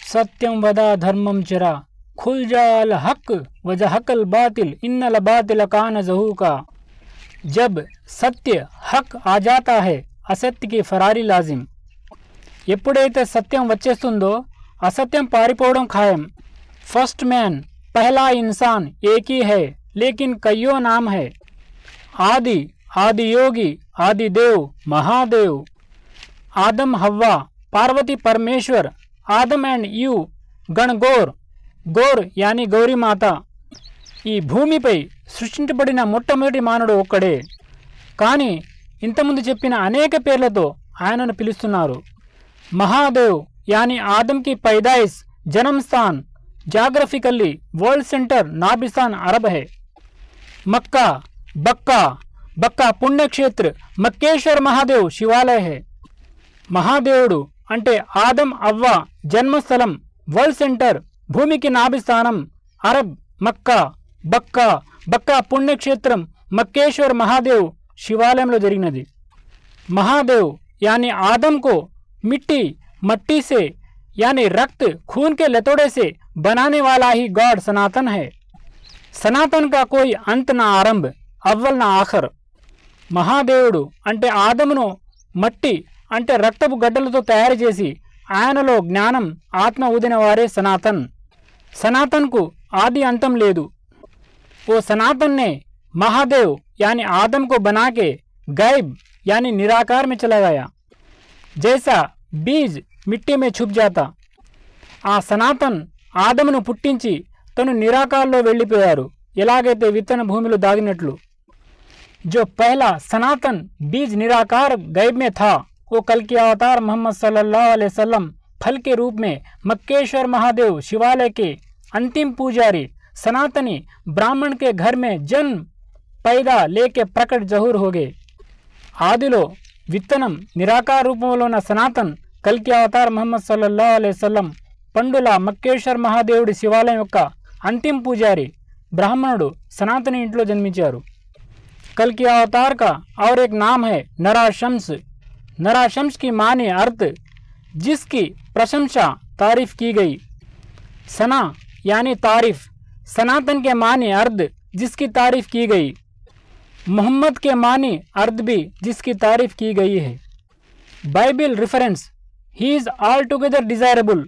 सत्यम वदा धर्मम चरा खुल जाल हक वजहकल बातिल इन्नल बातिल कान ज़हूका। जब सत्य हक आ जाता है असत्य की फरारी लाजिम। ఎప్పుడైతే సత్యం వచ్చేస్తుందో అసత్యం పారిపోవడం ఖాయం। फर्स्ट मैन पहला इंसान एक ही है लेकिन कईयों नाम है। आदि आदि योगी आदि देव महादेव। आदम हव्वा पार्वती परमेश्वर आदम एंड यू गणगौर గోర్ యాని గౌరీమాత। ఈ భూమిపై సృష్టించబడిన మొట్టమొదటి మానవుడు ఒక్కడే, కానీ ఇంతకుముందు చెప్పిన అనేక పేర్లతో ఆయనను పిలుస్తున్నారు। మహాదేవ్ యాని ఆదమ్కి पैदाइश जन्म स्थान జాగ్రఫికల్లీ వరల్డ్ సెంటర్ నాబిస్తాన్ అరబ్ है। मक्का बक्का बक्का पुण्यक्षेत्र मक्केश्वर महादेव शिवालय है। మహాదేవుడు అంటే ఆదం అవ్వ జన్మస్థలం వరల్డ్ సెంటర్ భూమికి నాభిస్థానం అరబ్ మక్కా బక్కా బక్కా పుణ్యక్షేత్రం మక్కేశ్వర్ మహాదేవ్ शिवालయంలో జరిగినది। महादेव यानी आदम को मट्टी से यानी रक्त खून के लतोड़े से बनाने वाला ही गॉड सनातन है। सनातन का कोई अंत ना आरंभ अव्वल ना आखर। మహాదేవుడు అంటే ఆదమును మట్టి అంటే రక్తపు గడ్డలతో తయారు చేసి ఆయనలో జ్ఞానం ఆత్మ ఊదిన వారే సనాతన్। सनातन को आदि अंतम लेदु। वो सनातन ने महादेव यानी आदम को बना के गायब यानी निराकार में चला गया। जैसा बीज मिट्टी में छुप जाता, आ सनातन ఆదమును పుట్టించి తను నిరాకారంలో వెళ్ళిపోయారు, ఎలాగైతే విత్తన భూమిలో దాగినట్లు। जो पहला सनातन बीज निराकार गायब में था, वो कल के अवतार मोहम्मद सल्लल्लाहु अलैहि वसल्लम फल के रूप में मक्केश्वर महादेव शिवालय के अंतिम पुजारी सनातनी ब्राह्मण के घर में जन्म पैदा लेके प्रकट जहूर हो गए। ఆదిలో విత్తనం నిరాకార రూపంలో ఉన్న సనాతన్ కల్కి అవతార్ మొహమ్మద్ సల్లల్లాహు అలైహి వసల్లం పండుల మక్కేశ్వర్ మహాదేవుడి శివాలయం యొక్క అంతిమ పూజారి బ్రాహ్మణుడు సనాతని ఇంట్లో జన్మించారు। కల్కి అవతార్ का और एक नाम है नरा शम्स। नरा शम्स की माने अर्थ जिसकी प्रशंसा तारीफ की गई। सना यानी तारीफ, सनातन के माने अर्थ जिसकी तारीफ की गई। मोहम्मद के मानी अर्थ भी जिसकी तारीफ की गई है। Bible reference he is all together desirable.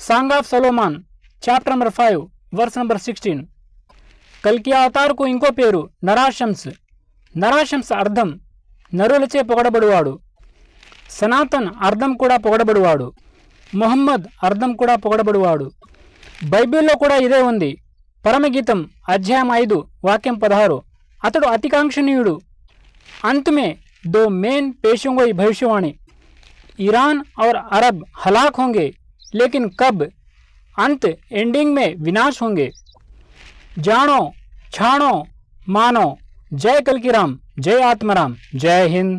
Song of Solomon chapter number 5 verse number 16। కల్కి అవతార్కు ఇంకో పేరు నరాశంస్। నరాశంస్ అర్థం నరులచే పొగడబడువాడు। సనాతన్ అర్థం కూడా పొగడబడువాడు। మొహమ్మద్ అర్థం కూడా పొగడబడువాడు। బైబిల్లో కూడా ఇదే ఉంది। పరమగీతం అధ్యాయం 5 వాక్యం 16। అతడు అతికాంక్షణీయుడు। अंत में 2 मेन पेशों की भविष्यवाणी। ईरान और अरब हलाक होंगे, लेकिन कब? अंत एंडिंग में विनाश होंगे। जानो छाणो मानो। जय कल्कीराम, जय आत्माराम, जय हिंद।